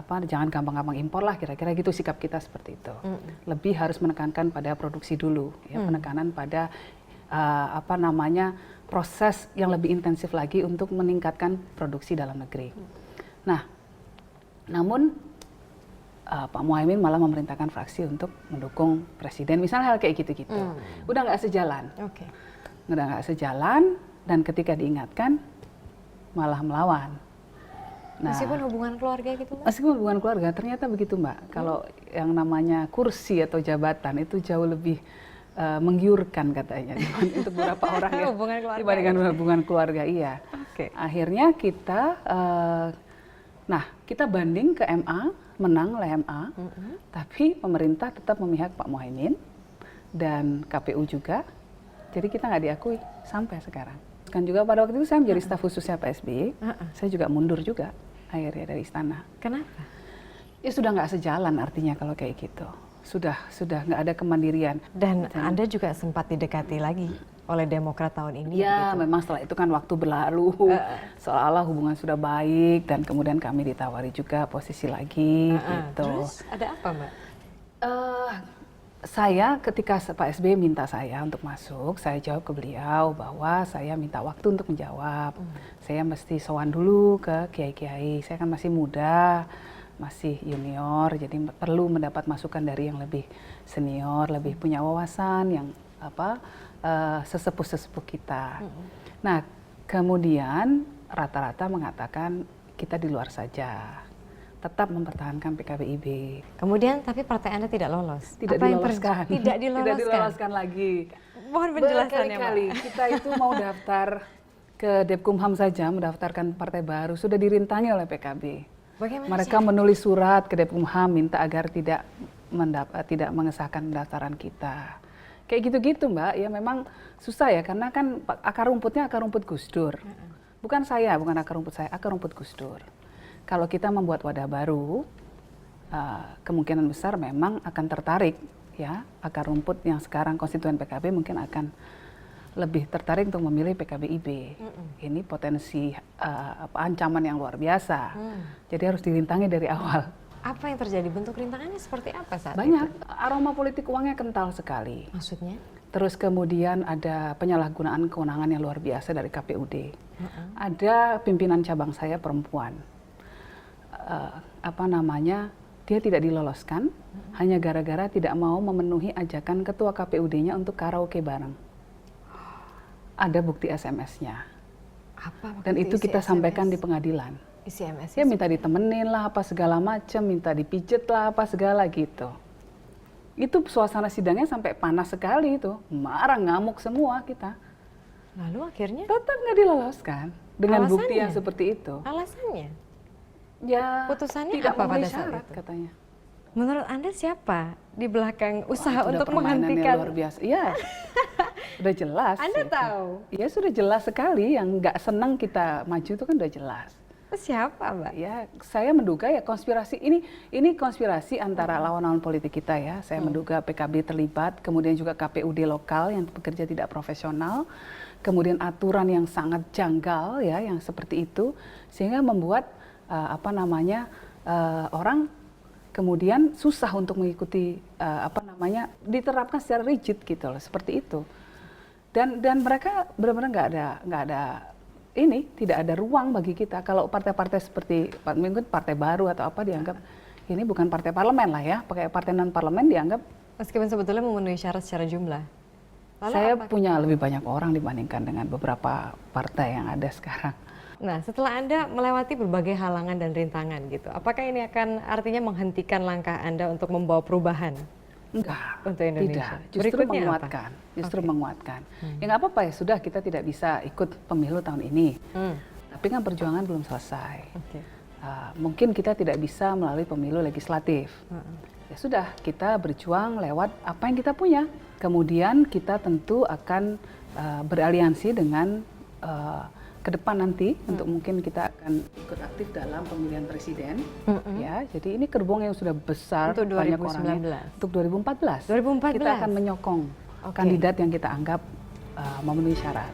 jangan gampang-gampang impor lah, kira-kira gitu sikap kita seperti itu. Lebih harus menekankan pada produksi dulu, ya, penekanan pada proses yang lebih intensif lagi untuk meningkatkan produksi dalam negeri. Nah, Namun Pak Muhaimin malah memerintahkan fraksi untuk mendukung presiden, misalnya hal kayak gitu-gitu. Udah nggak sejalan. Udah nggak sejalan, dan ketika diingatkan malah melawan. Nah, Meskipun hubungan keluarga gitu, Mbak? meskipun hubungan keluarga, ternyata begitu, Mbak. Kalau yang namanya kursi atau jabatan itu jauh lebih menggiurkan katanya untuk beberapa orang ya, Hubungan keluarga. dibandingkan hubungan keluarga. Iya. Akhirnya kita, kita banding ke MA, menang oleh MA, tapi pemerintah tetap memihak Pak Muhaimin dan KPU juga. Jadi kita nggak diakui sampai sekarang. Kan juga pada waktu itu saya menjadi staf khususnya Pak SBY, saya juga mundur juga akhirnya dari istana. Kenapa? Ya sudah nggak sejalan artinya kalau kayak gitu. Sudah nggak ada kemandirian. Dan Anda juga sempat didekati lagi oleh Demokrat tahun ini. Ya, begitu? memang setelah itu kan waktu berlalu, seolah-olah hubungan sudah baik, dan kemudian kami ditawari juga posisi lagi. Gitu. Terus ada apa, Mbak? Saya ketika Pak SBY minta saya untuk masuk, saya jawab ke beliau bahwa saya minta waktu untuk menjawab. Saya mesti sowan dulu ke kiai-kiai. Saya kan masih muda, masih junior, jadi perlu mendapat masukan dari yang lebih senior, lebih punya wawasan, yang sesepuh-sesepuh kita. Nah, kemudian rata-rata mengatakan kita di luar saja, tetap mempertahankan PKBIB. Kemudian tapi partai Anda tidak lolos. Tidak diloloskan. Tidak diloloskan. Tidak diloloskan lagi. Mohon penjelasannya, Mbak. Berkali-kali kita itu mau daftar ke Depkumham saja, mendaftarkan partai baru, sudah dirintangi oleh PKB. Bagaimana Mereka menulis surat ke Depkumham minta agar tidak mengesahkan pendaftaran kita. Kayak gitu-gitu, Mbak. Ya memang susah ya, karena kan akar rumputnya akar rumput Gus Dur. Bukan saya, bukan akar rumput saya, akar rumput Gus Dur. Kalau kita membuat wadah baru, kemungkinan besar memang akan tertarik, ya, akar rumput yang sekarang konstituen PKB mungkin akan lebih tertarik untuk memilih PKBIB. Ini potensi ancaman yang luar biasa. Jadi harus dirintangi dari awal. Apa yang terjadi? Bentuk rintangannya seperti apa saat Banyak. itu? Aroma politik uangnya kental sekali. Maksudnya? Terus kemudian ada penyalahgunaan kewenangan yang luar biasa dari KPUD. Ada pimpinan cabang saya perempuan. Dia tidak diloloskan hanya gara-gara tidak mau memenuhi ajakan ketua KPUD-nya untuk karaoke bareng. Ada bukti SMS-nya. Dan itu kita sampaikan di pengadilan. Isi MS. Ya minta ditemenin lah apa segala macam, minta dipijet lah apa segala gitu. Itu suasana sidangnya sampai panas sekali itu, marah ngamuk semua kita. Lalu akhirnya? Tetap nggak diloloskan dengan bukti yang seperti itu. Alasannya? Ya, putusannya tidak apa pada memenuhi saat syarat itu? katanya. Menurut Anda siapa di belakang usaha Wah, untuk permainannya menghentikan? luar biasa. Iya, sudah jelas. Anda itu. tahu? Iya sudah jelas sekali. Yang nggak senang kita maju itu kan udah jelas. Siapa, Mbak? Ya, saya menduga ya konspirasi ini konspirasi antara lawan-lawan politik kita ya. Saya menduga PKB terlibat, kemudian juga KPUD lokal yang bekerja tidak profesional, kemudian aturan yang sangat janggal ya, yang seperti itu, sehingga membuat orang kemudian susah untuk mengikuti diterapkan secara rigid gitu loh, seperti itu. Dan mereka benar-benar nggak ada tidak ada ruang bagi kita. Kalau partai-partai seperti mungkin partai baru atau apa dianggap ini bukan partai parlemen lah ya, pakai partai non parlemen dianggap. Meskipun sebetulnya memenuhi syarat secara jumlah. Lalu saya apa? punya lebih banyak orang dibandingkan dengan beberapa partai yang ada sekarang. Nah, setelah Anda melewati berbagai halangan dan rintangan gitu, apakah ini akan artinya menghentikan langkah Anda untuk membawa perubahan? Enggak, untuk Indonesia. Tidak, justru menguatkan. Justru menguatkan. Ya nggak apa-apa ya, sudah kita tidak bisa ikut pemilu tahun ini. Tapi kan perjuangan belum selesai. Mungkin kita tidak bisa melalui pemilu legislatif. Ya sudah, kita berjuang lewat apa yang kita punya. Kemudian kita tentu akan beraliansi dengan ke depan nanti untuk mungkin kita akan ikut aktif dalam pemilihan presiden. Ya, jadi ini gerbong yang sudah besar untuk banyak 2019. orangnya. Untuk 2014. 2014. Kita akan menyokong kandidat yang kita anggap memenuhi syarat.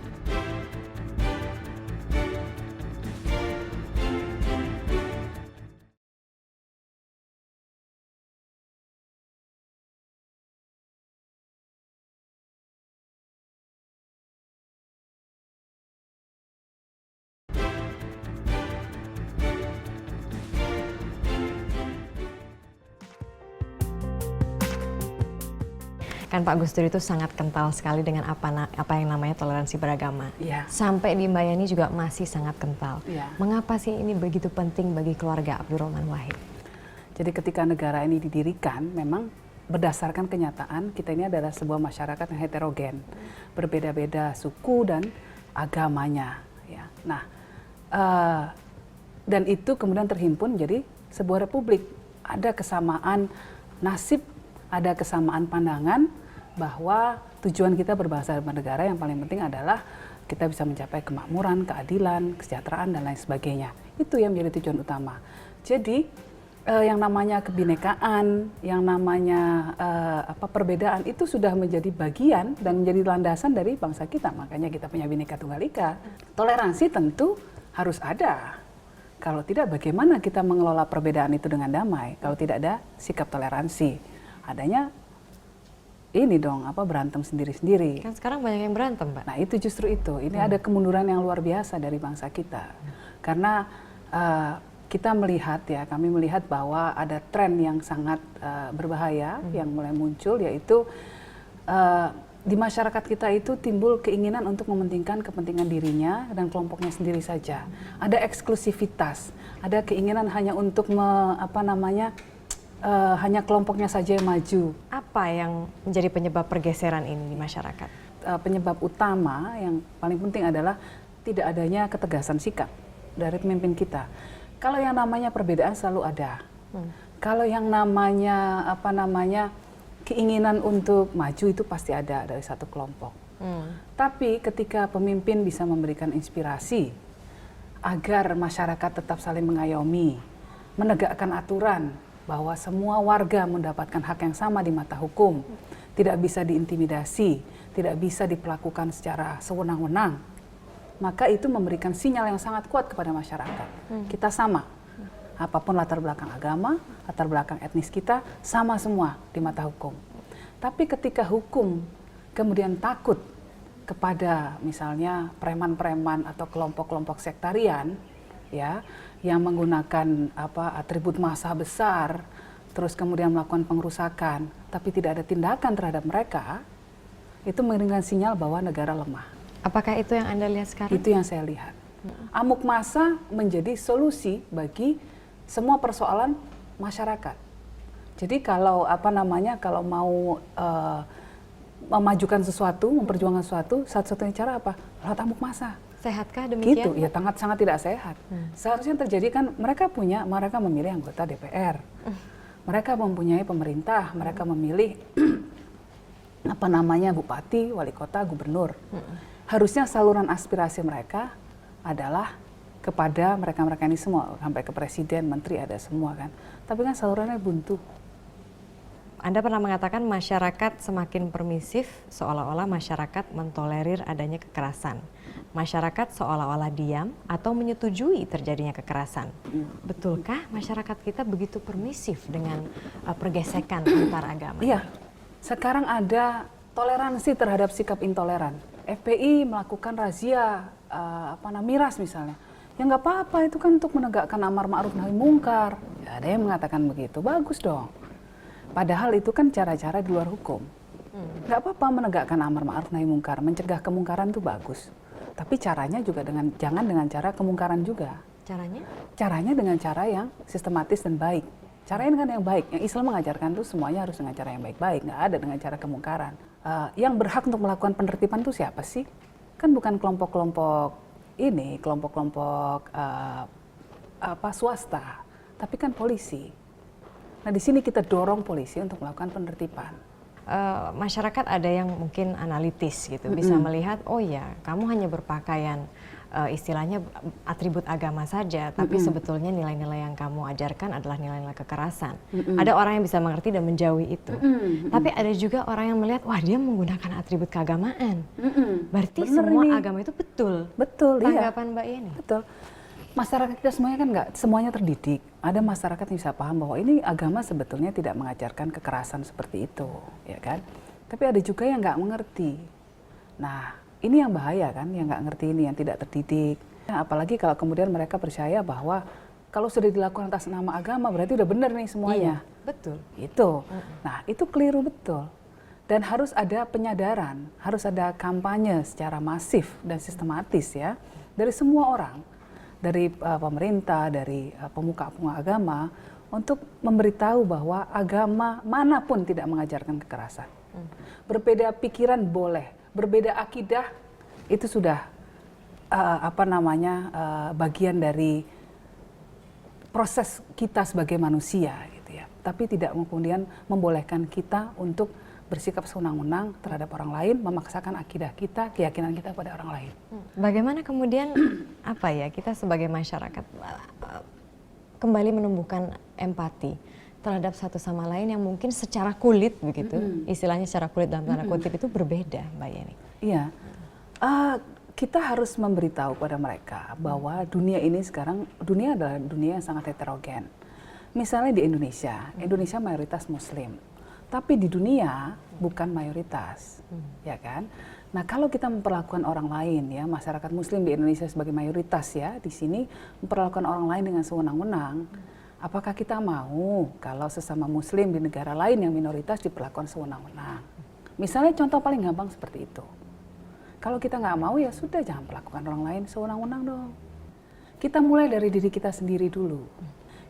Kan Pak Gus Dur itu sangat kental sekali dengan apa yang namanya toleransi beragama. Iya. Sampai di Mbak Yeni juga masih sangat kental. Iya. Mengapa sih ini begitu penting bagi keluarga Abdurrahman Wahid? Jadi ketika negara ini didirikan, memang berdasarkan kenyataan kita ini adalah sebuah masyarakat yang heterogen, berbeda-beda suku dan agamanya. Ya. Nah, dan itu kemudian terhimpun jadi sebuah republik. Ada kesamaan nasib, ada kesamaan pandangan bahwa tujuan kita berbangsa dan bernegara yang paling penting adalah kita bisa mencapai kemakmuran, keadilan, kesejahteraan, dan lain sebagainya. Itu yang menjadi tujuan utama. Jadi yang namanya kebinekaan, yang namanya perbedaan itu sudah menjadi bagian dan menjadi landasan dari bangsa kita. Makanya kita punya Bhinneka Tunggal Ika. Toleransi tentu harus ada. Kalau tidak, bagaimana kita mengelola perbedaan itu dengan damai? Kalau tidak ada sikap toleransi, adanya ini dong, berantem sendiri-sendiri. Kan sekarang banyak yang berantem, Mbak. Nah itu justru itu. Ini ada kemunduran yang luar biasa dari bangsa kita. Karena kita melihat ya, kami melihat bahwa ada tren yang sangat berbahaya yang mulai muncul, yaitu di masyarakat kita itu timbul keinginan untuk mementingkan kepentingan dirinya dan kelompoknya sendiri saja. Ada eksklusivitas, ada keinginan hanya untuk hanya kelompoknya saja yang maju. Apa yang menjadi penyebab pergeseran ini di masyarakat? Penyebab utama yang paling penting adalah tidak adanya ketegasan sikap dari pemimpin kita. Kalau yang namanya perbedaan selalu ada. Kalau yang namanya keinginan untuk maju itu pasti ada dari satu kelompok. Tapi ketika pemimpin bisa memberikan inspirasi agar masyarakat tetap saling mengayomi, menegakkan aturan bahwa semua warga mendapatkan hak yang sama di mata hukum, tidak bisa diintimidasi, tidak bisa diperlakukan secara sewenang-wenang, maka itu memberikan sinyal yang sangat kuat kepada masyarakat. Kita sama, apapun latar belakang agama, latar belakang etnis kita, sama semua di mata hukum. Tapi ketika hukum kemudian takut kepada misalnya preman-preman atau kelompok-kelompok sektarian, ya, yang menggunakan atribut massa besar, terus kemudian melakukan pengrusakan, tapi tidak ada tindakan terhadap mereka, itu memberikan sinyal bahwa negara lemah. Apakah itu yang Anda lihat sekarang? Itu yang saya lihat. Amuk massa menjadi solusi bagi semua persoalan masyarakat. Jadi kalau kalau mau memajukan sesuatu, memperjuangkan sesuatu, satu-satunya cara apa? Lewat amuk massa. Sehatkah demikian? Gitu, ya sangat tidak sehat. Seharusnya terjadi kan mereka memilih anggota DPR. Mereka mempunyai pemerintah, mereka memilih bupati, wali kota, gubernur. Harusnya saluran aspirasi mereka adalah kepada mereka-mereka ini semua, sampai ke presiden, menteri ada semua kan. Tapi kan salurannya buntu. Anda pernah mengatakan masyarakat semakin permisif, seolah-olah masyarakat mentolerir adanya kekerasan. Masyarakat seolah-olah diam atau menyetujui terjadinya kekerasan. Betulkah masyarakat kita begitu permisif dengan pergesekan antar agama? Iya, sekarang ada toleransi terhadap sikap intoleran. FPI melakukan razia miras misalnya. Ya nggak apa-apa, itu kan untuk menegakkan amar ma'ruf nahi mungkar. Ya, ada yang mengatakan begitu, bagus dong. Padahal itu kan cara-cara di luar hukum. Nggak apa-apa menegakkan amar ma'ruf nahi mungkar, mencegah kemungkaran itu bagus. Tapi caranya juga jangan dengan cara kemungkaran juga. Caranya? Caranya dengan cara yang sistematis dan baik. Caranya dengan yang baik. Yang Islam mengajarkan itu semuanya harus dengan cara yang baik-baik, nggak ada dengan cara kemungkaran. Yang berhak untuk melakukan penertiban itu siapa sih? Kan bukan kelompok-kelompok ini, kelompok-kelompok swasta, tapi kan polisi. Nah di sini kita dorong polisi untuk melakukan penertiban. Masyarakat ada yang mungkin analitis gitu, bisa melihat, oh ya kamu hanya berpakaian istilahnya atribut agama saja, tapi sebetulnya nilai-nilai yang kamu ajarkan adalah nilai-nilai kekerasan. Ada orang yang bisa mengerti dan menjauhi itu. Tapi ada juga orang yang melihat, wah dia menggunakan atribut keagamaan. Berarti Bener semua ini. agama itu betul. Betul, iya. Tanggapan Mbak Yeni? Betul. Masyarakat kita semuanya kan nggak semuanya terdidik. Ada masyarakat yang bisa paham bahwa ini agama sebetulnya tidak mengajarkan kekerasan seperti itu, ya kan? Tapi ada juga yang nggak mengerti. Nah, ini yang bahaya kan, yang nggak ngerti ini, yang tidak terdidik. Nah, apalagi kalau kemudian mereka percaya bahwa kalau sudah dilakukan atas nama agama berarti udah benar nih semuanya. Iya, betul. Itu. Nah, itu keliru betul. Dan harus ada penyadaran, harus ada kampanye secara masif dan sistematis ya dari semua orang, dari pemerintah, dari pemuka-pemuka agama untuk memberitahu bahwa agama manapun tidak mengajarkan kekerasan. Berbeda pikiran boleh, berbeda akidah itu sudah bagian dari proses kita sebagai manusia gitu ya. Tapi tidak kemudian membolehkan kita untuk bersikap sewenang-wenang terhadap orang lain, memaksakan akidah kita, keyakinan kita pada orang lain. Bagaimana kemudian kita sebagai masyarakat kembali menumbuhkan empati terhadap satu sama lain yang mungkin secara kulit begitu, istilahnya secara kulit dalam tanda kutip itu berbeda, Mbak Yeni. Iya, kita harus memberitahu pada mereka bahwa dunia ini sekarang, dunia adalah dunia yang sangat heterogen. Misalnya di Indonesia, Indonesia mayoritas Muslim. Tapi di dunia bukan mayoritas, ya kan? Nah, kalau kita memperlakukan orang lain ya, masyarakat Muslim di Indonesia sebagai mayoritas ya, di sini memperlakukan orang lain dengan sewenang-wenang, apakah kita mau kalau sesama Muslim di negara lain yang minoritas diperlakukan sewenang-wenang? Misalnya contoh paling gampang seperti itu. Kalau kita nggak mau ya sudah, jangan perlakukan orang lain sewenang-wenang dong. Kita mulai dari diri kita sendiri dulu.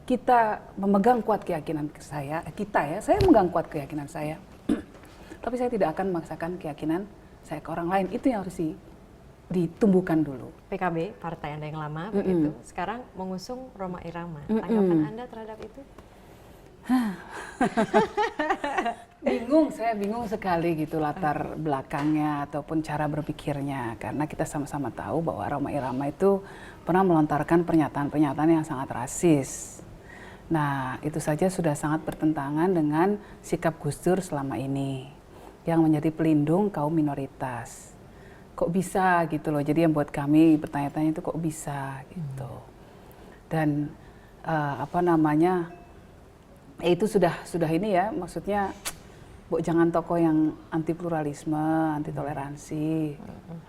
Kita memegang kuat keyakinan saya memegang kuat keyakinan saya, tapi saya tidak akan memaksakan keyakinan saya ke orang lain. Itu yang harus ditumbuhkan dulu. PKB, partai Anda yang lama, begitu, sekarang mengusung Rhoma Irama. Tanggapan Anda terhadap itu? Saya bingung sekali gitu latar belakangnya ataupun cara berpikirnya, karena kita sama-sama tahu bahwa Rhoma Irama itu pernah melontarkan pernyataan-pernyataan yang sangat rasis. Nah, itu saja sudah sangat bertentangan dengan sikap Gus Dur selama ini yang menjadi pelindung kaum minoritas. Kok bisa gitu loh, jadi yang buat kami bertanya-tanya itu kok bisa gitu. Dan itu sudah ini ya, maksudnya jangan tokoh yang anti pluralisme, anti toleransi,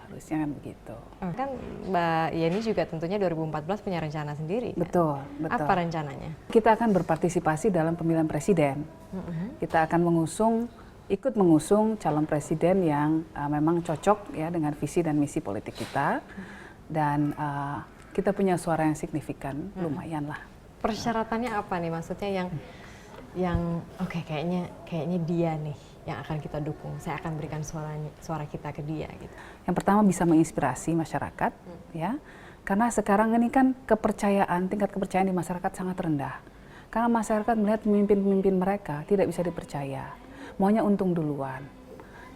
harusnya kan begitu. Kan Mbak Yeni juga tentunya 2014 punya rencana sendiri. Betul, kan? betul. Apa rencananya? Kita akan berpartisipasi dalam pemilihan presiden. Kita akan ikut mengusung calon presiden yang memang cocok ya dengan visi dan misi politik kita, dan kita punya suara yang signifikan, lumayan lah. Persyaratannya apa nih, maksudnya yang oke, kayaknya dia nih yang akan kita dukung, saya akan berikan suara kita ke dia gitu. Yang pertama bisa menginspirasi masyarakat ya, karena sekarang ini kan tingkat kepercayaan di masyarakat sangat rendah, karena masyarakat melihat pemimpin-pemimpin mereka tidak bisa dipercaya, maunya untung duluan,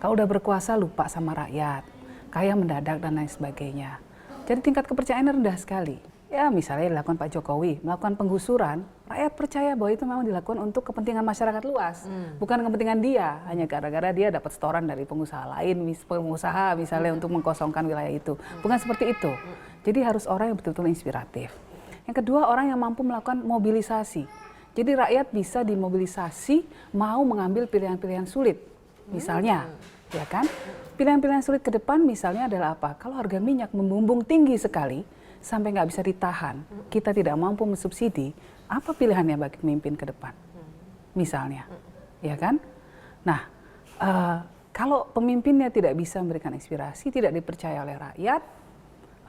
kalau udah berkuasa lupa sama rakyat, kaya mendadak dan lain sebagainya, jadi tingkat kepercayaannya rendah sekali. Ya misalnya dilakukan Pak Jokowi, melakukan penggusuran, rakyat percaya bahwa itu memang dilakukan untuk kepentingan masyarakat luas, bukan kepentingan dia, hanya gara-gara dia dapat setoran dari pengusaha lain, pengusaha misalnya untuk mengkosongkan wilayah itu. Bukan seperti itu. Jadi harus orang yang betul-betul inspiratif. Yang kedua, orang yang mampu melakukan mobilisasi. Jadi rakyat bisa dimobilisasi mau mengambil pilihan-pilihan sulit. Misalnya, ya kan? Pilihan-pilihan sulit ke depan misalnya adalah apa? Kalau harga minyak membumbung tinggi sekali, sampai nggak bisa ditahan, kita tidak mampu mensubsidi, apa pilihannya bagi pemimpin ke depan? Misalnya, ya kan? Nah, kalau pemimpinnya tidak bisa memberikan inspirasi, tidak dipercaya oleh rakyat,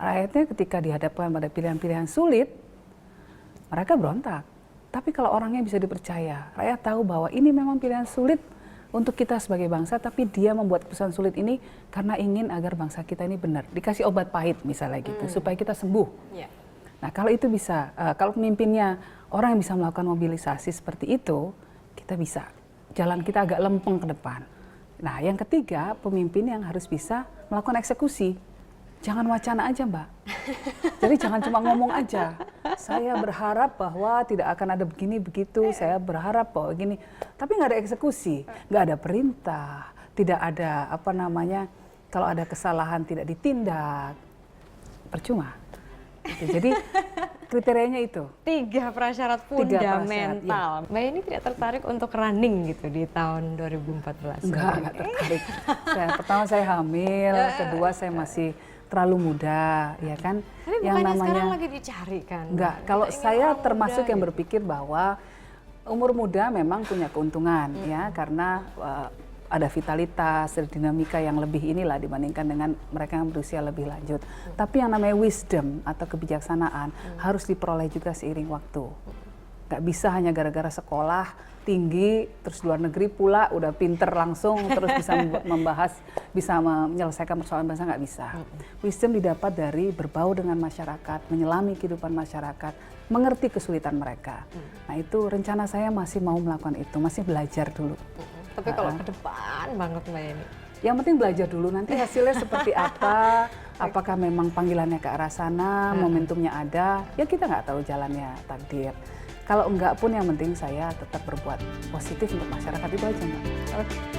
rakyatnya ketika dihadapkan pada pilihan-pilihan sulit, mereka berontak. Tapi kalau orangnya bisa dipercaya, rakyat tahu bahwa ini memang pilihan sulit untuk kita sebagai bangsa, tapi dia membuat keputusan sulit ini karena ingin agar bangsa kita ini benar. Dikasih obat pahit misalnya gitu, supaya kita sembuh. Nah kalau itu bisa, kalau pemimpinnya orang yang bisa melakukan mobilisasi seperti itu, kita bisa. Jalan kita agak lempeng ke depan. Nah yang ketiga, pemimpin yang harus bisa melakukan eksekusi. Jangan wacana aja Mbak. Jadi jangan cuma ngomong aja. Saya berharap bahwa tidak akan ada begini begitu. Saya berharap bahwa begini. Tapi nggak ada eksekusi, nggak ada perintah, tidak ada kalau ada kesalahan tidak ditindak, percuma. Jadi kriterianya itu. 3 prasyarat fundamental. Mbak Yeni tidak tertarik untuk running gitu di tahun 2014? Enggak tertarik. Pertama saya hamil, kedua saya masih terlalu muda, ya kan? Tapi yang namanya sekarang lagi dicari kan? Enggak, kalau saya termasuk yang berpikir bahwa umur muda memang punya keuntungan ya, karena ada vitalitas, ada dinamika yang lebih inilah dibandingkan dengan mereka yang berusia lebih lanjut. Tapi yang namanya wisdom atau kebijaksanaan harus diperoleh juga seiring waktu. Nggak bisa hanya gara-gara sekolah tinggi, terus luar negeri pula udah pinter langsung, terus bisa membahas, bisa menyelesaikan persoalan bangsa, nggak bisa. Wisdom didapat dari berbau dengan masyarakat, menyelami kehidupan masyarakat, mengerti kesulitan mereka. Nah itu rencana saya masih mau melakukan itu, masih belajar dulu. Tapi kalau ke depan banget Mbak Yeni. Yang penting belajar dulu, nanti hasilnya seperti apa, apakah memang panggilannya ke arah sana, momentumnya ada, ya kita nggak tahu jalannya takdir. Kalau enggak pun yang penting saya tetap berbuat positif untuk masyarakat, itu aja Mbak. Oke.